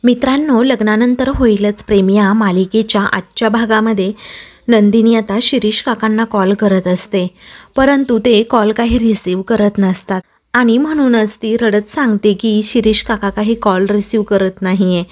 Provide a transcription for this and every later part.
मित्रांनो, लग्नानंतर होईलच प्रेम या मालिकेच्या आजच्या भागामध्ये नंदिनी आता शिरीष काकांना कॉल करत असते, परंतु ते कॉल काही रिसीव करत नसतात आणि म्हणूनच ती रडत सांगते की शिरीष काका काही कॉल रिसीव करत नाही आहे।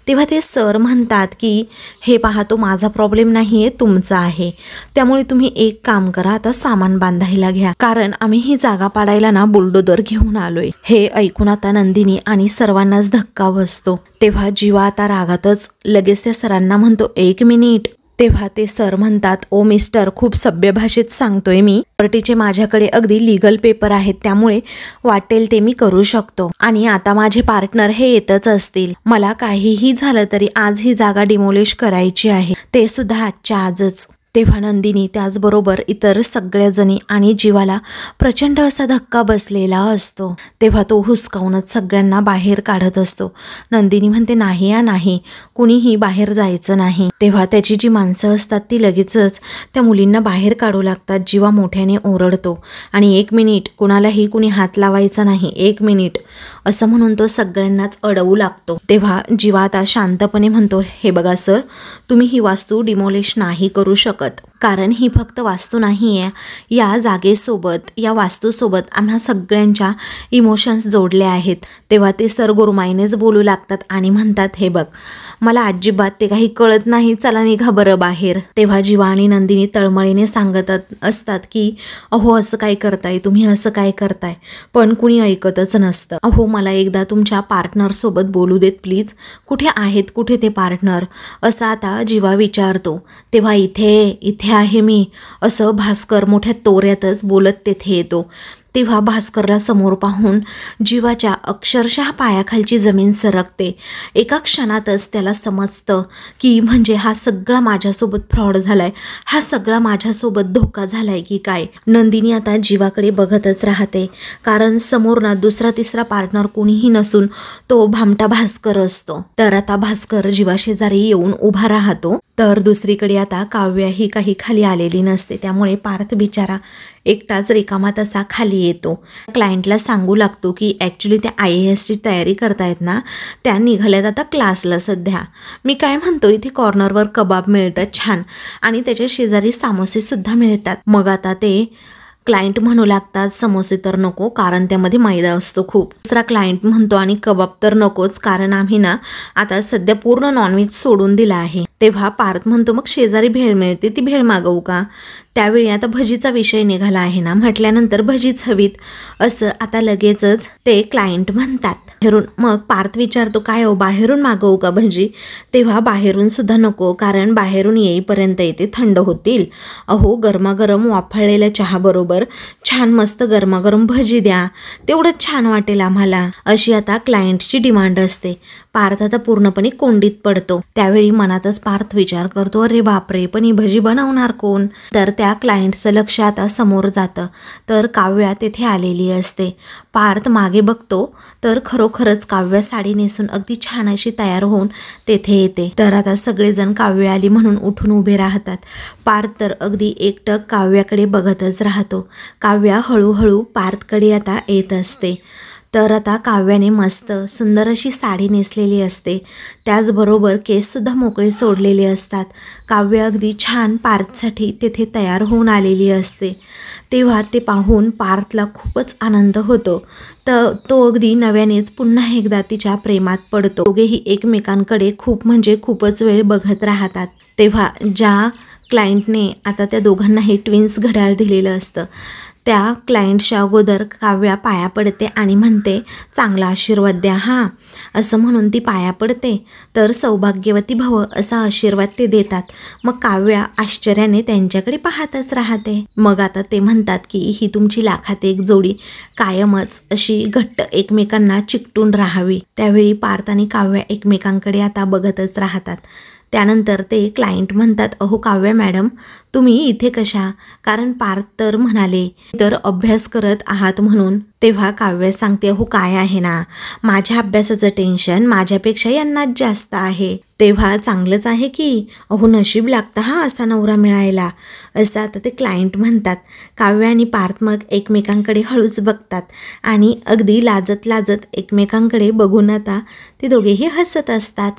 तेव्हा ते सर म्हणतात की हे पहा, तो माझा प्रॉब्लेम नाही आहे, तुमचा आहे, त्यामुळे तुम्ही एक काम करा, आता सामान बांधायला घ्या, कारण आम्ही ही जागा पाडायला ना बुलडोजर घेऊन आलोय। हे ऐकून आता नंदिनी आणि सर्वांनाच धक्का बसतो। तेव्हा जीवा आता रागातच लगेच त्या सरांना म्हणतो, 1 मिनिट। तेव्हा ते सर म्हणतात, ओ मिस्टर, खूप सभ्य भाषेत सांगतोय मी, प्रॉपर्टीचे माझ्याकडे अगदी लीगल पेपर आहेत, त्यामुळे वाटेल ते मी करू शकतो आणि आता माझे पार्टनर हे येतच असतील। मला काहीही झालं तरी आज ही जागा डिमोलिश करायची आहे, ते सुद्धा आजच्या आजच। तेव्हा नंदिनी त्याचबरोबर इतर सगळ्या जणी आणि जीवाला प्रचंड असा धक्का बसलेला असतो। तेव्हा तो हुसकावूनच सगळ्यांना बाहेर काढत असतो। नंदिनी म्हणते, नाही या नाही, कुणीही बाहेर जायचं नाही। तेव्हा त्याची जी माणसं असतात ती लगेचच त्या मुलींना बाहेर काढू लागतात। जीवा मोठ्याने ओरडतो आणि 1 मिनिट, कुणालाही कुणी हात लावायचा नाही, 1 मिनिट असं म्हणून तो सगळ्यांनाच अडवू लागतो। तेव्हा जीवा आता शांतपणे म्हणतो, हे बघा सर, तुम्ही ही वास्तू डिमोलिश नाही करू शकत, कारण ही फक्त वास्तू नाही आहे, या जागेसोबत, या वास्तूसोबत आम्हा सगळ्यांच्या इमोशन्स जोडले आहेत। तेव्हा ते सर गुरुमाईनेच बोलू लागतात आणि म्हणतात, हे बघ, मला अजिबात ते काही कळत नाही, चला निघा बरं बाहेर। तेव्हा जीवा आणि नंदिनी तळमळीने सांगत असतात की अहो असं काय करताय तुम्ही, असं काय करताय, पण कुणी ऐकतच नसतं। अहो मला एकदा तुमच्या पार्टनर सोबत बोलू देत प्लीज, कुठे आहेत, कुठे ते पार्टनर, असं आता जीवा विचारतो। तेव्हा इथे आहे मी, असं भास्कर मोठ्या तोऱ्यातच बोलत तेथे येतो। तेव्हा भास्करला समोर पाहून जीवाच्या अक्षरशः पायाखालची जमीन सरकते। एका क्षणातच त्याला समजतं की म्हणजे हा सगळा माझ्यासोबत फ्रॉड झालाय, हा सगळा माझ्यासोबत धोका झालाय की काय। नंदिनी आता जीवाकडे बघतच राहते, कारण समोर ना दुसरा तिसरा पार्टनर कोणीही नसून तो भामटा भास्कर असतो। तर आता भास्कर जीवा शेजारी येऊन उभा राहतो। तर दुसरीकडे आता काव्या ही काही खाली आलेली नसते, त्यामुळे पार्थ बिचारा एकटाच रिकामा तसा खाली येतो। क्लायंटला सांगू लागतो की ॲक्च्युली त्या IASची तयारी करतायत ना, त्या निघाल्यात आता क्लासला सध्या। मी काय म्हणतो, इथे कॉर्नरवर कबाब मिळतात छान, आणि त्याच्या शेजारी समोसेसुद्धा मिळतात। मग आता ते क्लायंट म्हणू लागतात, समोसे तर नको, कारण त्यामध्ये मैदा असतो खूप। दुसरा क्लायंट म्हणतो, आणि कबाब तर नकोच, कारण आम्ही ना आता सध्या पूर्ण नॉनव्हेज सोडून दिला आहे। तेव्हा पार्थ म्हणतो, मग शेजारी भेळ मिळते, ती भेळ मागवू का? त्यावेळी आता भजीचा विषय निघाला आहे ना, म्हटल्यानंतर भजीच हवीत, असं आता लगेचच ते क्लायंट म्हणतात। मग पार्थ विचारतो, काय हो, बाहेरून मागवू का भजी? तेव्हा बाहेरून सुद्धा नको, कारण बाहेरून येईपर्यंत ते थंड होतील। अहो गरमागरम वाफळलेल्या चहा बरोबर छान मस्त गरमागरम भजी द्या, तेवढंच छान वाटेल आम्हाला, अशी आता क्लायंटची डिमांड असते। पार्थ आता पूर्णपणे कोंडीत पडतो। त्यावेळी मनातच पार्थ विचार करतो, अरे बापरे, पण ही भजी बनवणार कोण? तर त्या क्लायंटचं लक्ष आता समोर जातं, तर काव्या तेथे आलेली असते। पार्थ मागे बघतो तर खरोखरच काव्या साडी नेसून अगदी छान अशी तयार होऊन तेथे येते। तर आता सगळेजण काव्या आली म्हणून उठून उभे राहतात। पार्थ तर अगदी एकटक काव्याकडे बघतच राहतो। काव्या हळूहळू पार्थकडे आता येत असते। तर आता काव्याने मस्त सुंदर अशी साडी नेसलेली असते, त्याचबरोबर केससुद्धा मोकळे सोडलेले असतात। काव्य अगदी छान पार्थसाठी तेथे तयार होऊन आलेली असते। तेव्हा ते पाहून पार्थला खूपच आनंद होतो, तर तो अगदी नव्यानेच पुन्हा एकदा तिच्या प्रेमात पडतो। दोघेही एकमेकांकडे खूप म्हणजे खूपच वेळ बघत राहतात। तेव्हा ज्या क्लायंटने आता त्या दोघांनाही ट्विन्स घड्याळ दिलेलं असतं, त्या क्लायंटच्या अगोदर काव्या पाया पडते आणि म्हणते, चांगला आशीर्वाद द्या हां, असं म्हणून ती पाया पडते। तर सौभाग्यवती भव असा आशीर्वाद ते देतात। मग काव्या आश्चर्याने त्यांच्याकडे पाहतच राहते। मग आता ते म्हणतात की ही तुमची लाखात एक जोडी कायमच अशी घट्ट एकमेकांना चिकटून राहावी। त्यावेळी पार्थ आणि काव्या एकमेकांकडे आता बघतच राहतात। त्यानंतर ते क्लायंट म्हणतात, अहो काव्या मॅडम तुम्ही इथे कशा? कारण पार्थ तर म्हणाले तर अभ्यास करत आहात म्हणून. तेव्हा काव्या सांगते, अहो काय आहे ना, माझ्या अभ्यासाचं टेन्शन माझ्यापेक्षा यांनाच जास्त आहे. तेव्हा चांगलंच आहे की, अहो नशीब लागतं हा असा नवरा मिळायला, असं आता ते क्लायंट म्हणतात. काव्या आणि पार्थ मग एकमेकांकडे हळूच बघतात आणि अगदी लाजत लाजत एकमेकांकडे बघून आता ते दोघेही हसत असतात.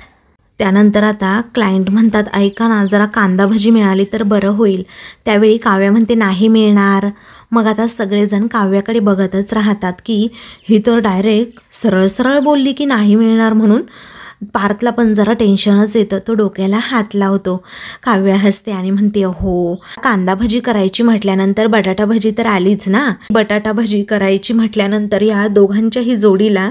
त्यानंतर आता क्लायंट म्हणतात, ऐका ना जरा कांदा भजी मिळाली तर बरं होईल. त्यावेळी काव्या म्हणते नाही मिळणार. मग आता सगळेजण काव्याकडे बघतच राहतात की ही तर डायरेक्ट सरळ सरळ बोलली की नाही मिळणार म्हणून. पार्थला पण जरा टेन्शनच येतं, तो डोक्याला हात लावतो. काव्या हसते आणि म्हणते, हो कांदा भजी करायची म्हटल्यानंतर बटाटा भजी तर आलीच ना. बटाटा भजी करायची म्हटल्यानंतर या दोघांच्याही जोडीला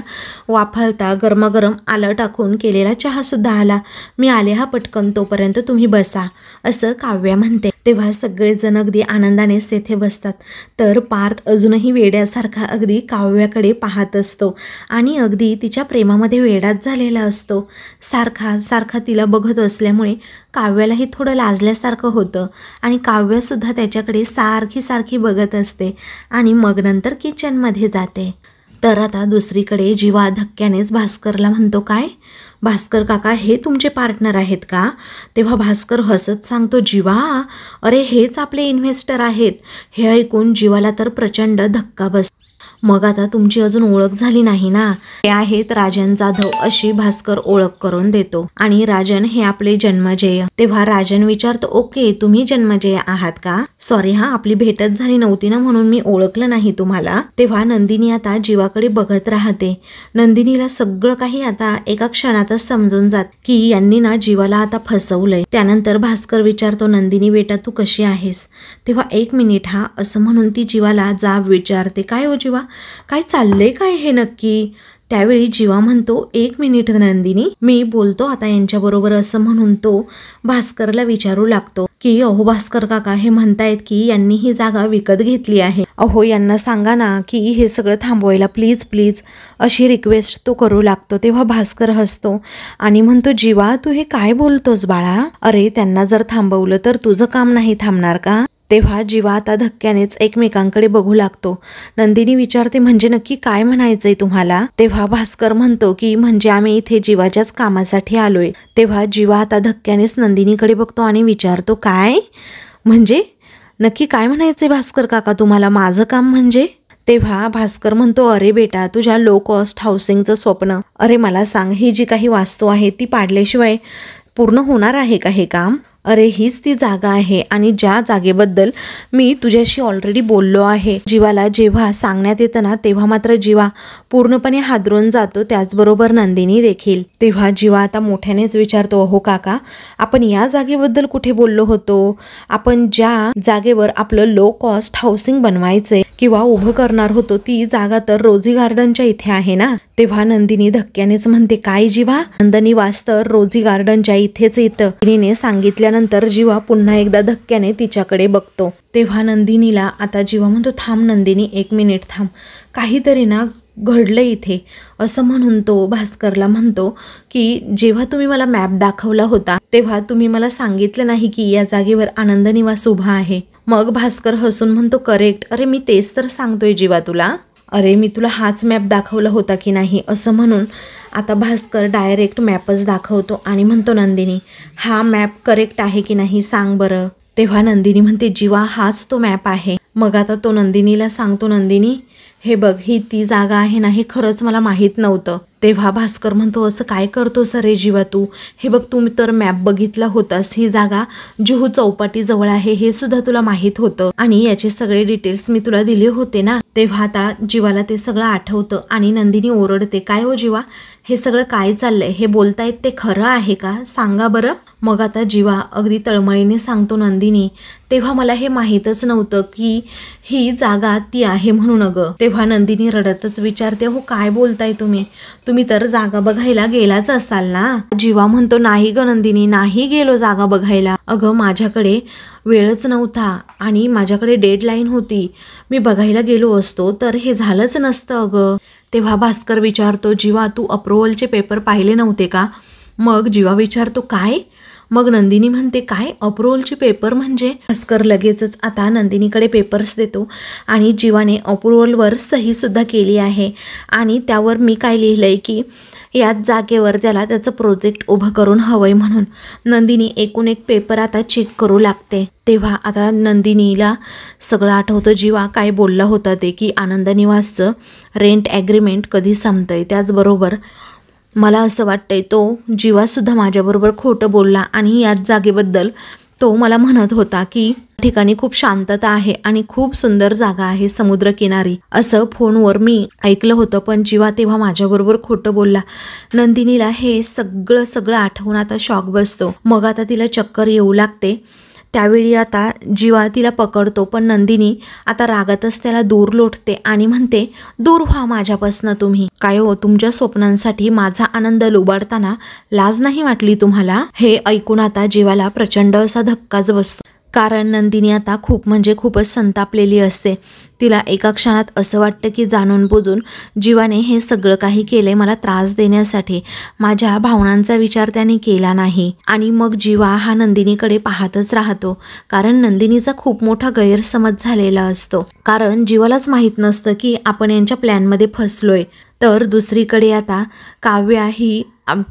वाफाळता गरमागरम आलं टाकून केलेला चहा सुद्धा आला. मी आले हा पटकन, तोपर्यंत तुम्ही बसा, असं काव्या म्हणते. तेव्हा सगळेजण अगदी आनंदानेच तेथे बसतात. तर पार्थ अजूनही वेड्यासारखा अगदी काव्याकडे पाहत असतो आणि अगदी तिच्या प्रेमामध्ये वेडाच झालेला असतो. सारखा तिला बघत असल्यामुळे काव्यालाही थोडं लाजल्यासारखं होतं आणि काव्यसुद्धा त्याच्याकडे सारखी बघत असते आणि मग नंतर किचनमध्ये जाते. तर आता दुसरीकडे जीवा धक्क्यानेच भास्करला म्हणतो, काय भास्कर काका हे तुमचे पार्टनर आहेत का? तेव्हा भास्कर हसत सांगतो, जीवा अरे हेच आपले इन्व्हेस्टर आहेत. हे ऐकून जीवाला तर प्रचंड धक्का बसतो. मग आता तुमची अजून ओळख झाली नाही ना, ते आहेत राजन जाधव, अशी भास्कर ओळख करून देतो. आणि राजन हे आपले जन्मजेय. तेव्हा राजन विचारतो, ओके तुम्ही जन्मजेय आहात का? सॉरी हा, आपली भेटच झाली नव्हती ना म्हणून मी ओळखलं नाही तुम्हाला. तेव्हा नंदिनी आता जीवाकडे बघत राहते. नंदिनीला सगळं काही आता एका क्षणातच समजून जात की यांनी ना जीवाला आता फसवलंय. त्यानंतर भास्कर विचारतो, नंदिनी बेटा तू कशी आहेस? तेव्हा एक मिनिट हा, असं म्हणून ती जीवाला जाब विचारते, काय हो जीवा काय चाललंय काय हे नक्की? त्यावेळी जीवा म्हणतो, एक मिनिट नंदिनी मी बोलतो आता यांच्याबरोबर, असं म्हणून तो भास्करला विचारू लागतो की अहो भास्कर काका हे म्हणतायत की यांनी ही जागा विकत घेतली आहे. अहो यांना सांगा ना की हे सगळं थांबवायला प्लीज अशी रिक्वेस्ट तो करू लागतो. तेव्हा भास्कर हसतो आणि म्हणतो, जीवा तू हे काय बोलतोस बाळा? अरे त्यांना जर थांबवलं तर तुझं काम नाही थांबणार का? तेव्हा जीवा आता धक्क्यानेच एकमेकांकडे बघू लागतो. नंदिनी विचारते, म्हणजे नक्की काय म्हणायचंय तुम्हाला? तेव्हा भास्कर म्हणतो की म्हणजे आम्ही इथे जीवाच्याच कामासाठी आलोय. तेव्हा जीवा आता धक्क्यानेच नंदिनीकडे बघतो आणि विचारतो, काय म्हणजे नक्की काय म्हणायचंय भास्कर काका तुम्हाला? माझं काम म्हणजे? तेव्हा भास्कर म्हणतो, अरे बेटा तुझ्या लो कॉस्ट हाऊसिंगचं स्वप्न, अरे मला सांग ही जी काही वास्तू आहे ती पाडल्याशिवाय पूर्ण होणार आहे का हे काम? अरे हीच ती जागा आहे आणि ज्या जागेबद्दल मी तुझ्याशी ऑलरेडी बोललो आहे. जीवाला जेव्हा सांगण्यात येतं ना तेव्हा मात्र जीवा पूर्णपणे हादरून जातो, त्याचबरोबर नंदिनी देखील. तेव्हा जीवा आता मोठ्यानेच विचारतो, हो काका आपण या जागेबद्दल कुठे बोललो होतो? आपण ज्या जागेवर आपलं लो कॉस्ट हाऊसिंग बनवायचंय किंवा उभं करणार होतो ती जागा तर रोझी गार्डनच्या इथे आहे ना. तेव्हा नंदिनी धक्क्यानेच म्हणते, काय जीवा? नंदिनी वास्तर रोझी गार्डनच्या इथेच येतं. तिने सांगितल्यानंतर जीवा पुन्हा एकदा धक्क्याने तिच्याकडे बघतो. तेव्हा नंदिनीला आता जीवा म्हणतो, थांब नंदिनी एक मिनिट थांब, काहीतरी ना घडलं इथे, असं म्हणून तो भास्करला म्हणतो की जेव्हा तुम्ही मला मॅप दाखवला होता तेव्हा तुम्ही मला सांगितलं नाही की या जागेवर आनंद निवास उभा आहे. मग भास्कर हसून म्हणतो, करेक्ट, अरे मी तेच तर सांगतोय जीवा तुला, अरे मी तुला हाच मॅप दाखवला होता की नाही? असं म्हणून आता भास्कर डायरेक्ट मॅपच दाखवतो आणि म्हणतो, नंदिनी हा मॅप करेक्ट आहे की नाही सांग बरं. तेव्हा नंदिनी म्हणते, जीवा हाच तो मॅप आहे. मग आता तो नंदिनीला सांगतो, नंदिनी हे बघ ही ती जागा आहे ना, हे खरंच मला माहीत नव्हतं. तेव्हा भास्कर म्हणतो, असं काय करतोस रे जीवा तू? हे बघ तू तर मॅप बघितला होतास, ही जागा जुहू चौपाटी जवळ आहे हे सुद्धा तुला माहीत होतं आणि याचे सगळे डिटेल्स मी तुला दिले होते ना. तेव्हा आता जीवाला ते सगळं आठवतं आणि नंदिनी ओरडते, काय हो जीवा हे सगळं काय चाललंय? हे बोलतायत ते खरं आहे का? सांगा बरं. मग आता जीवा अगदी तळमळीने सांगतो, नंदिनी तेव्हा मला हे माहीतच नव्हतं की ही जागा ती आहे म्हणून. अगं तेव्हा नंदिनी रडतच विचारते, हो काय बोलताय तुम्ही तर जागा बघायला गेलाच असाल ना? जीवा म्हणतो, नाही ग नंदिनी नाही गेलो जागा बघायला. अगं माझ्याकडे वेळच नव्हता आणि माझ्याकडे डेडलाईन होती. मी बघायला गेलो असतो तर हे झालंच नसतं अगं. तेव्हा भास्कर विचारतो, जीवा तू अप्रुव्हलचे पेपर पाहिले नव्हते का? मग जीवा विचारतो, काय मग नंदिनी म्हणते काय अप्रुव्हलची पेपर म्हणजे? भास्कर लगेचच आता नंदिनीकडे पेपर्स देतो आणि जीवाने अप्रुव्हलवर सहीसुद्धा केली आहे आणि त्यावर मी काय लिहिलंय की याच जागेवर त्याला त्याचं प्रोजेक्ट उभं करून हवंय म्हणून. नंदिनी एकूण एक पेपर आता चेक करू लागते. तेव्हा आता नंदिनीला सगळं आठवतं. जीवा काय बोलला होता ते की आनंद निवासचं रेंट ॲग्रीमेंट कधी संपतंय. त्याचबरोबर मला असं वाटतंय तो जीवासुद्धा माझ्याबरोबर खोटं बोलला आणि याच जागेबद्दल तो मला म्हणत होता की ठिकाणी खूप शांतता आहे आणि खूप सुंदर जागा आहे समुद्रकिनारी, असं फोनवर मी ऐकलं होतं. पण जीवा तेव्हा माझ्याबरोबर खोटं बोलला. नंदिनीला हे सगळं आठवून आता शॉक बसतो. मग आता तिला चक्कर येऊ लागते. त्यावेळी आता जीवा तिला पकडतो, पण नंदिनी आता रागातच त्याला दूर लोटते आणि म्हणते दूर व्हा माझ्यापासनं तुम्ही. काय हो, तुमच्या स्वप्नांसाठी माझा आनंद लुबाडताना लाज नाही वाटली तुम्हाला? हे ऐकून आता जीवाला प्रचंड असा धक्काच बसतो. कारण नंदिनी आता खूपच संतापलेली असते. तिला एका क्षणात असं वाटतं की जाणून बुजून जीवाने हे सगळं काही केले मला त्रास देण्यासाठी. माझ्या भावनांचा विचार त्याने केला नाही. आणि मग जीवा हा नंदिनीकडे पाहतच राहतो. कारण नंदिनीचा खूप मोठा गैरसमज झालेला असतो. कारण जीवालाच माहीत नसतं की आपण यांच्या प्लॅनमध्ये फसलोय. तर दुसरीकडे आता काव्या ही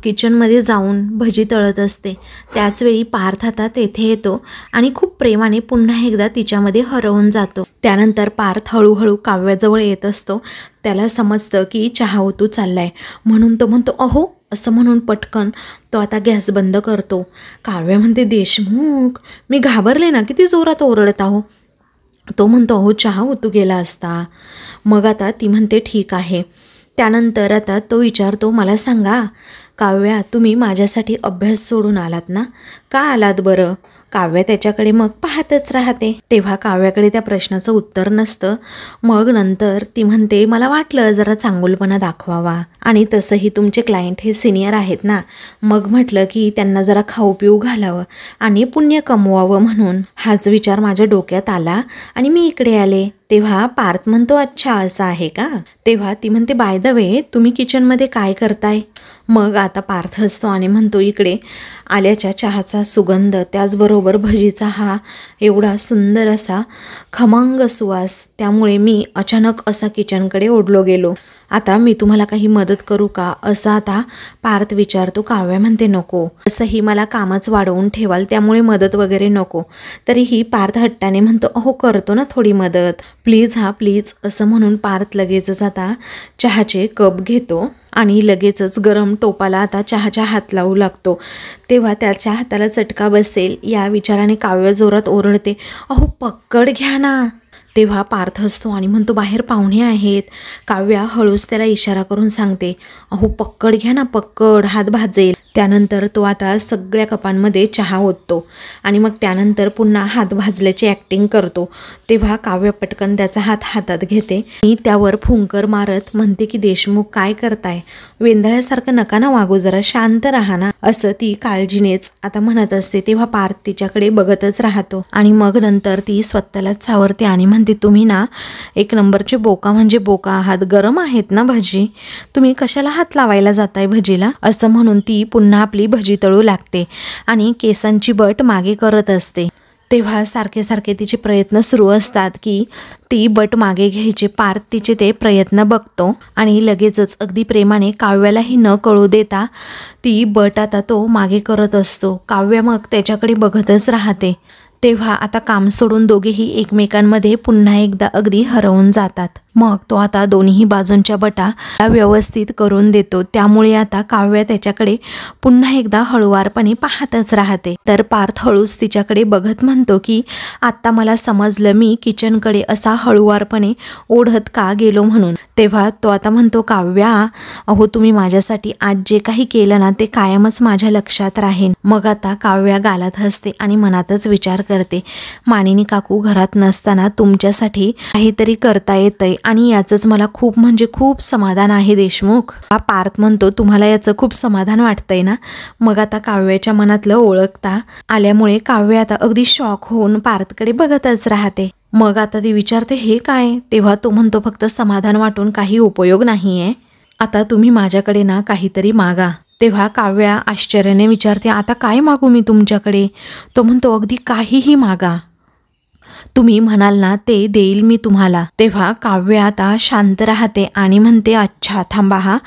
किचनमध्ये जाऊन भजी तळत असते. त्याचवेळी पार्थ आता तेथे येतो आणि खूप प्रेमाने पुन्हा एकदा तिच्यामध्ये हरवून जातो. त्यानंतर पार्थ हळूहळू काव्याजवळ येत असतो. त्याला समजतं की चहा ओतू चाललाय म्हणून तो म्हणतो अहो असं म्हणून पटकन तो आता गॅस बंद करतो. काव्या म्हणते देशमुख, मी घाबरले ना, किती जोरात ओरडत आहो. तो म्हणतो अहो चहा ओतू गेला असता. मग आता ती म्हणते ठीक आहे. त्यानंतर आता तो विचारतो मला सांगा काव्या, तुम्ही माझ्यासाठी अभ्यास सोडून आलात ना? का आलात बरं? काव्या त्याच्याकडे मग पाहतच राहते. तेव्हा काव्याकडे त्या प्रश्नाचं उत्तर नसतं. मग नंतर ती म्हणते मला वाटलं जरा चांगुलपणा दाखवावा आणि तसंही तुमचे क्लायंट हे सिनियर आहेत ना, मग म्हटलं की त्यांना जरा खाऊ पिऊ घालावं आणि पुण्य कमवावं म्हणून हाच विचार माझ्या डोक्यात आला आणि मी इकडे आले. तेव्हा पार्थ म्हणतो अच्छा असं आहे का? तेव्हा ती म्हणते बाय द वे तुम्ही किचनमध्ये काय करताय? मग आता पार्थ हसतो आणि म्हणतो इकडे आल्याच्या चहाचा सुगंध, त्याचबरोबर भजीचा हा एवढा सुंदर असा खमंग सुवास, त्यामुळे मी अचानक असा किचनकडे ओढलो गेलो. आता मी तुम्हाला काही मदत करू का असं आता पार्थ विचारतो. काव्या म्हणते नको, असंही मला कामच वाढवून ठेवाल त्यामुळे मदत वगैरे नको. तरीही पार्थ हट्टाने म्हणतो अहो करतो ना थोडी मदत, प्लीज हा प्लीज असं म्हणून पार्थ लगेचच आता चहाचे कप घेतो आणि लगेचच गरम टोपाला आता चहाच्या हात लावू लागतो. तेव्हा त्याच्या हाताला चटका बसेल या विचाराने काव्य जोरात ओरडते अहो पक्कड घ्या ना. तेव्हा पार्थ हसतो आणि म्हणतो बाहेर पाहुणे आहेत. काव्या हळूच त्याला इशारा करून सांगते अहो पक्कड घ्या ना, पक्कड, हात भाजेल. त्यानंतर तो आता सगळ्या कपांमध्ये चहा ओततो आणि मग त्यानंतर पुन्हा हात भाजल्याची ॲक्टिंग करतो. तेव्हा काव्य पटकन त्याचा हात हातात घेते आणि त्यावर फुंकर मारत म्हणते की देशमुख काय करताय, वेंधळ्यासारखं नका ना वागू, जरा शांत राहा ना, असं ती काळजीनेच आता म्हणत असते. तेव्हा पार्थ तिच्याकडे बघतच राहतो आणि मग नंतर ती स्वतःलाच सावरते आणि म्हणते तुम्ही ना एक नंबरचे बोका म्हणजे बोका आहात. गरम आहेत ना भजी, तुम्ही कशाला हात लावायला जाताय भजीला, असं म्हणून ती पुन्हा आपली भजी तळू लागते आणि केसांची बट मागे करत असते. तेव्हा सारखे तिचे प्रयत्न सुरू असतात की ती बट मागे घ्यायचे. पार्थ तिचे ते प्रयत्न बघतो आणि लगेचच अगदी प्रेमाने काव्यालाही न कळू देता ती बट आता तो मागे करत असतो. काव्य मग त्याच्याकडे बघतच राहते. तेव्हा आता काम सोडून दोघेही एकमेकांमध्ये पुन्हा एकदा अगदी हरवून जातात. मग तो आता दोन्ही बाजूंच्या बटा व्यवस्थित करून देतो. त्यामुळे आता काव्य त्याच्याकडे पुन्हा एकदा हळुवारपणे पाहतच राहते. तर पार्थ हळूच तिच्याकडे बघत म्हणतो की आत्ता मला समजलं मी किचनकडे असा हळुवारपणे ओढत का गेलो म्हणून. तेव्हा तो आता म्हणतो काव्या अहो तुम्ही माझ्यासाठी आज जे काही केलं ना ते कायमच माझ्या लक्षात राहील. मग आता काव्या गालात हसते आणि मनातच विचार करते मानिनी काकू घरात नसताना तुमच्यासाठी काहीतरी करता येतंय आणि याचंच मला खूप समाधान आहे देशमुख. हा पार्थ म्हणतो तुम्हाला याचं खूप समाधान वाटतंय ना. मग आता काव्याच्या मनातलं ओळखता आल्यामुळे काव्य आता अगदी शॉक होऊन पार्थकडे बघतच राहते. मग आता ती विचारते हे काय. तेव्हा तो म्हणतो फक्त समाधान वाटून काही उपयोग नाहीये, आता तुम्ही माझ्याकडे ना काहीतरी मागा. तेव्हा काव्या आश्चर्याने विचारते, आता काय मागू मी तुमच्याकडे? तो म्हणतो, अगदी काहीही मागा, तुम्ही म्हणाल ना ते देईल मी तुम्हाला. तेव्हा काव्या आता शांत राहते आणि म्हणते, अच्छा थांबा हा,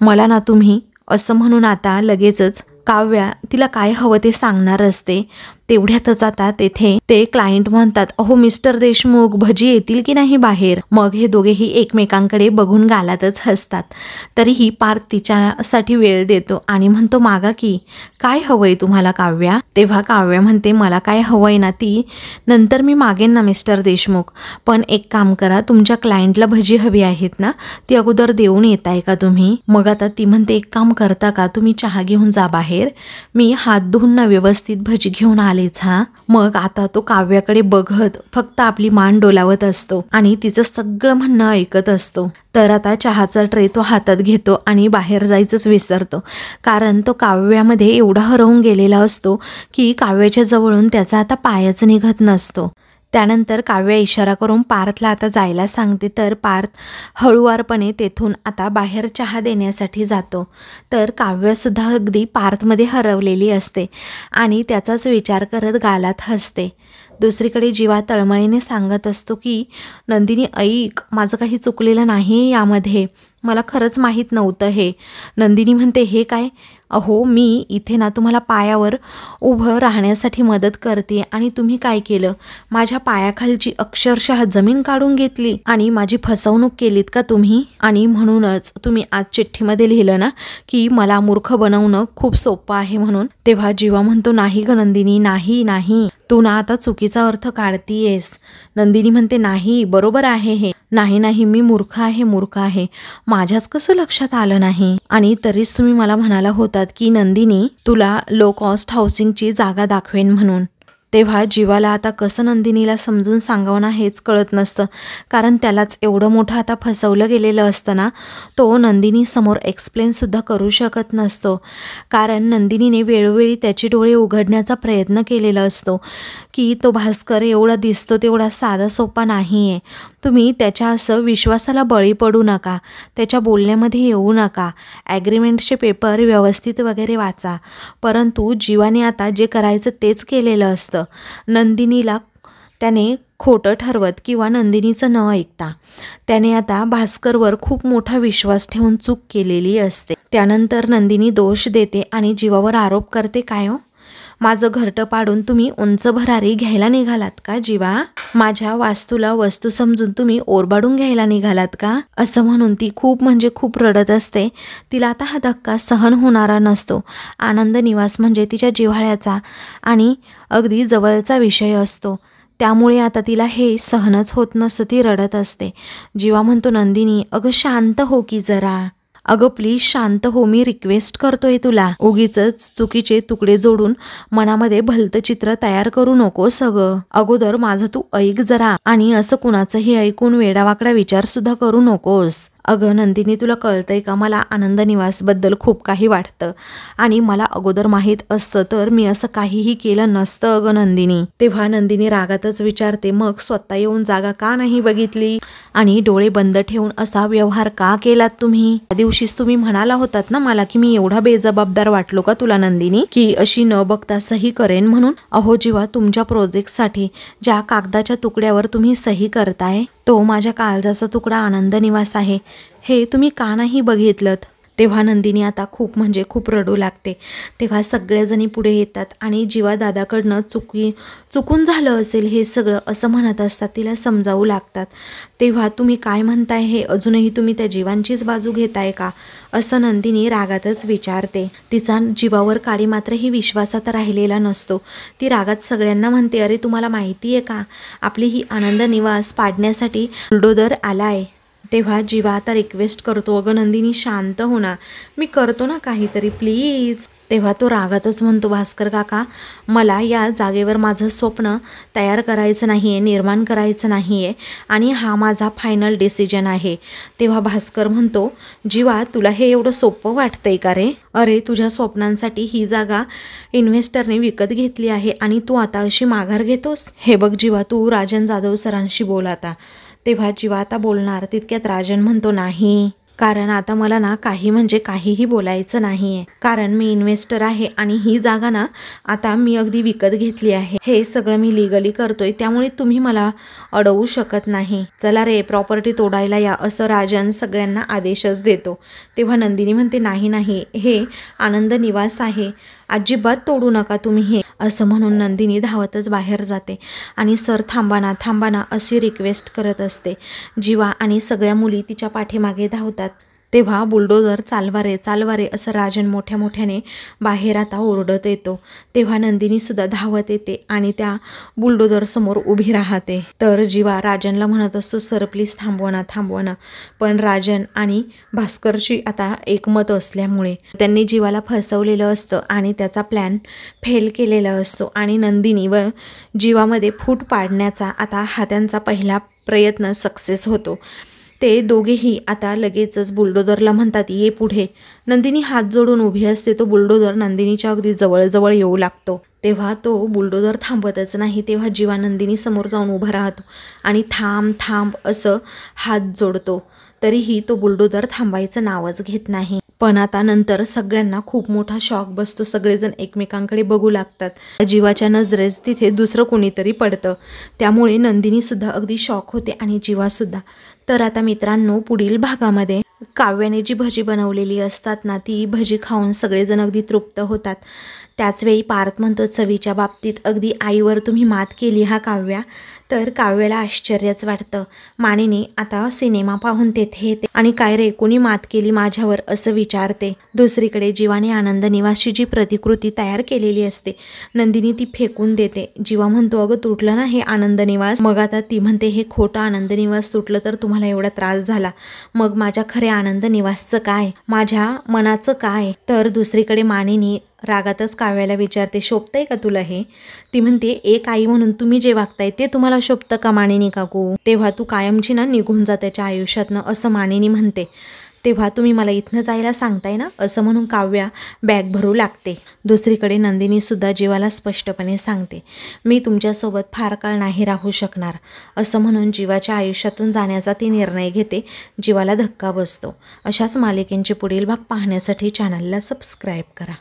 मला ना तुम्ही असं म्हणून आता लगेचच काव्या तिला काय हवं ते सांगणार असते. तेवढ्यातच आता तेथे ते क्लायंट म्हणतात, अहो मिस्टर देशमुख, भजी येतील की नाही बाहेर? मग हे दोघेही एकमेकांकडे बघून गालातच हसतात. तरीही पार्थ तिच्यासाठी वेळ देतो आणि म्हणतो, मागा की, काय हवंय तुम्हाला काव्या? तेव्हा काव्या म्हणते, मला काय हवंय ना ती नंतर मी मागेन ना मिस्टर देशमुख, पण एक काम करा, तुमच्या क्लायंटला भजी हवी आहेत ना, ती अगोदर देऊन येताय का तुम्ही? मग आता ती म्हणते, एक काम करता का, तुम्ही चहा घेऊन जा बाहेर, मी हात धुवून ना व्यवस्थित भजी घेऊन आलेच हा. मग आता तो काव्याकडे बघत फक्त आपली मान डोलावत असतो आणि तिचं सगळं म्हणणं ऐकत असतो. तर आता चहाचा ट्रे तो हातात घेतो आणि बाहेर जायचंच विसरतो, कारण तो काव्यामध्ये एवढा हरवून गेलेला असतो की काव्याच्या जवळून त्याचा आता पायच निघत नसतो. त्यानंतर काव्या इशारा करून पार्थला आता जायला सांगते, तर पार्थ हळुवारपणे तेथून आता बाहेर चहा देण्यासाठी जातो. तर काव्यासुद्धा अगदी पार्थमध्ये हरवलेली असते आणि त्याचाच विचार करत गालात हसते. दुसरीकडे जीवा तळमळीने सांगत असतो की, नंदिनी ऐक, माझं काही चुकलेलं नाही यामध्ये, मला खरंच माहीत नव्हतं हे. नंदिनी म्हणते, हे काय? अहो मी इथे ना तुम्हाला पायावर उभं राहण्यासाठी मदत करते आणि तुम्ही काय केलं, माझ्या पायाखालची अक्षरशः जमीन काढून घेतली आणि माझी फसवणूक केलीत का तुम्ही? आणि म्हणूनच तुम्ही आज चिठ्ठीमध्ये लिहिलं ना की मला मूर्ख बनवणं खूप सोपं आहे म्हणून. तेव्हा जीवा म्हणतो, नाही ग नंदिनी, नाही नाही, तू ना आता चुकीचा अर्थ काढतीयेस. नंदिनी म्हणते, नाही बरोबर आहे हे, नाही नाही, मी मूर्ख आहे, मूर्ख आहे, माझ्याच कसं लक्षात आलं नाही? आणि तरीच तुम्ही मला म्हणाला होतात की नंदिनी तुला लो कॉस्ट हाऊसिंगची जागा दाखवेन म्हणून. तेव्हा जीवाला आता कसं नंदिनीला समजून सांगावं ना हेच कळत नसतं, कारण त्यालाच एवढं मोठं आता फसवलं गेलेलं असतं ना, तो नंदिनीसमोर एक्सप्लेनसुद्धा करू शकत नसतो. कारण नंदिनीने वेळोवेळी त्याचे डोळे उघडण्याचा प्रयत्न केलेला असतो की तो भास्कर एवढा दिसतो तेवढा साधा सोपा नाही आहे, तुम्ही त्याच्या असं विश्वासाला बळी पडू नका, त्याच्या बोलण्यामध्ये येऊ नका, ॲग्रीमेंटचे पेपर व्यवस्थित वगैरे वाचा. परंतु जीवाने आता जे करायचं तेच केलेलं असतं. नंदिनीला त्याने खोटं ठरवत किंवा नंदिनीचं न ऐकता त्याने आता भास्करवर खूप मोठा विश्वास ठेवून चूक केलेली असते. त्यानंतर नंदिनी दोष देते आणि जीवावर आरोप करते, काय हो, माझं घरटं पाडून तुम्ही उंच भरारी घ्यायला निघालात का जीवा? माझ्या वास्तूला वस्तू समजून तुम्ही ओरबाडून घ्यायला निघालात का? असं म्हणून ती खूप म्हणजे खूप रडत असते. तिला आता हा धक्का सहन होणारा नसतो. आनंद निवास म्हणजे तिच्या जिव्हाळ्याचा आणि अगदी जवळचा विषय असतो, त्यामुळे आता तिला हे सहनच होत नसतं, ती रडत असते. जीवा म्हणतो, नंदिनी अगं शांत हो की जरा, अगं प्लीज शांत हो, मी रिक्वेस्ट करतोय तुला, उगीचच चुकीचे तुकडे जोडून मनामध्ये भलतं चित्र तयार करू नकोस. अगोदर माझं तू ऐक जरा, आणि असं कुणाचंही ऐकून वेडावाकडा विचार सुद्धा करू नकोस. अगं नंदिनी तुला कळतंय का, मला आनंद निवासबद्दल खूप काही वाटतं आणि मला अगोदर माहीत असतं तर मी असं काहीही केलं नसतं अगं नंदिनी. तेव्हा नंदिनी रागातच विचारते, मग स्वतः येऊन जागा का नाही बघितली आणि डोळे बंद ठेवून असा व्यवहार का केलात तुम्ही? त्या दिवशीच तुम्ही म्हणाला होतात ना मला की मी एवढा बेजबाबदार वाटलो का तुला नंदिनी, की अशी न बघता सही करेन म्हणून? अहो जीवा, तुमच्या प्रोजेक्टसाठी ज्या कागदाच्या तुकड्यावर तुम्ही सही करताय तो माझ्या काळजाचा तुकडा आनंद निवास आहे, हे तुम्ही का नाही बघितलंत? तेव्हा नंदिनी आता खूप म्हणजे खूप रडू लागते. तेव्हा सगळेजणी पुढे येतात आणि जीवा दादाकडनं चुकून झालं असेल हे सगळं असं म्हणत असतात, तिला समजावू लागतात. तेव्हा तुम्ही काय म्हणताय हे, अजूनही तुम्ही त्या जीवांचीच बाजू घेताय का, असं नंदिनी रागातच विचारते. तिचा जीवावर काडी मात्रही विश्वासात राहिलेला नसतो. ती रागात सगळ्यांना म्हणते, अरे तुम्हाला माहिती आहे का, आपली ही आनंद निवास पाडण्यासाठी बुलडोझर आलाय. तेव्हा जीवा आता रिक्वेस्ट करतो, अगं नंदिनी शांत हो ना, मी करतो ना काहीतरी प्लीज. तेव्हा तो रागातच म्हणतो, भास्कर काका, मला या जागेवर माझं स्वप्न तयार करायचं नाही आहे, निर्माण करायचं नाही आहे आणि हा माझा फायनल डिसिजन आहे. तेव्हा भास्कर म्हणतो, जीवा तुला हे एवढं सोपं वाटतंय का रे? अरे तुझ्या स्वप्नांसाठी ही जागा इन्व्हेस्टरने विकत घेतली आहे आणि तू आता अशी माघार घेतोस? हे बघ जीवा, तू राजन जाधव सरांशी बोल आता. तेव्हा जीवा आता बोलणार तितक्यात राजन म्हणतो, नाही कारण आता मला ना काही म्हणजे काहीही बोलायचं नाही आहे, कारण मी इन्व्हेस्टर आहे आणि ही जागा ना आता मी अगदी विकत घेतली आहे. हे सगळं मी लिगली करतोय, त्यामुळे तुम्ही मला अडवू शकत नाही. चला रे, प्रॉपर्टी तोडायला या, असं राजन सगळ्यांना आदेशच देतो. तेव्हा नंदिनी म्हणते, नाही नाही, हे आनंद निवास आहे, अजिबात तोडू नका तुम्ही हे, असं म्हणून नंदिनी धावतच बाहेर जाते आणि सर थांबाना थांबाना अशी रिक्वेस्ट करत असते. जीवा आणि सगळ्या मुली तिच्या पाठीमागे धावतात. तेव्हा बुलडोझर चालवा रे चालवा रे असं राजन मोठ्या मोठ्याने बाहेर आता ओरडत येतो. तेव्हा नंदिनी सुद्धा धावत येते आणि त्या बुलडोझर समोर उभी राहते. तर जीवा राजनला म्हणत असतो, सर प्लीज थांबवा ना. पण राजन आणि भास्करची आता एकमत असल्यामुळे त्यांनी जीवाला फसवलेलं असतं आणि त्याचा प्लॅन फेल केलेला असतो आणि नंदिनी व जीवामध्ये फूट पाडण्याचा आता हा त्यांचा पहिला प्रयत्न सक्सेस होतो. ते दोघेही आता लगेचच बुलडोझरला म्हणतात, ये पुढे. नंदिनी हात जोडून उभी असते. तो बुलडोझर नंदिनीच्या अगदी जवळजवळ येऊ लागतो. तेव्हा तो बुलडोझर थांबतच नाही. तेव्हा जीवा नंदिनी समोर जाऊन उभा राहतो आणि थांब थांब असं हात जोडतो. तरीही तो बुलडोझर थांबायचं नावच घेत नाही. पण आता नंतर सगळ्यांना खूप मोठा शॉक बसतो. सगळेजण एकमेकांकडे बघू लागतात. जीवाच्या नजरेस तिथे दुसरं कोणीतरी पडतं. त्यामुळे नंदिनी सुद्धा अगदी शॉक होते आणि जीवा सुद्धा. तर आता मित्रांनो, पुढील भागामध्ये काव्याने जी भजी बनवलेली असतात ना, ती भजी खाऊन सगळेजण अगदी तृप्त होतात. त्याचवेळी पार्थ म्हणतो, चवीच्या बाबतीत अगदी आईवर तुम्ही मात केली हा काव्या. तर काव्याला आश्चर्यच वाटतं. मानिनी आता सिनेमा पाहून तेथे येते आणि काय रे, कोणी मात केली माझ्यावर असं विचारते. दुसरीकडे जीवाने आनंद निवासची जी प्रतिकृती तयार केलेली असते, नंदिनी ती फेकून देते. जीवा म्हणतो, अगं तुटलं ना हे आनंद निवास. मग आता ती म्हणते, हे खोटं आनंद निवास तुटलं तर तुम्हाला एवढा त्रास झाला, मग माझ्या खऱ्या आनंद निवासचं काय, माझ्या मनाचं काय. तर दुसरीकडे मानिनी रागातच काव्याला विचारते, शोभतंय का तुला हे? ती म्हणते, एक आई म्हणून तुम्ही जे वागताय ते तुम्हाला शोभतं का मानिनी काकू? तेव्हा तू कायमची ना निघून जा त्याच्या आयुष्यातनं, असं मानिनी म्हणते. तेव्हा तुम्ही मला इथनं जायला सांगताय ना, असं म्हणून काव्या बॅग भरू लागते. दुसरीकडे नंदिनी सुद्धा जीवाला स्पष्टपणे सांगते, मी तुमच्यासोबत फार काळ नाही राहू शकणार, असं म्हणून जीवाच्या आयुष्यातून जाण्याचा ती निर्णय घेते. जीवाला धक्का बसतो. अशाच मालिकेंचे पुढील भाग पाहण्यासाठी चॅनलला सबस्क्राईब करा.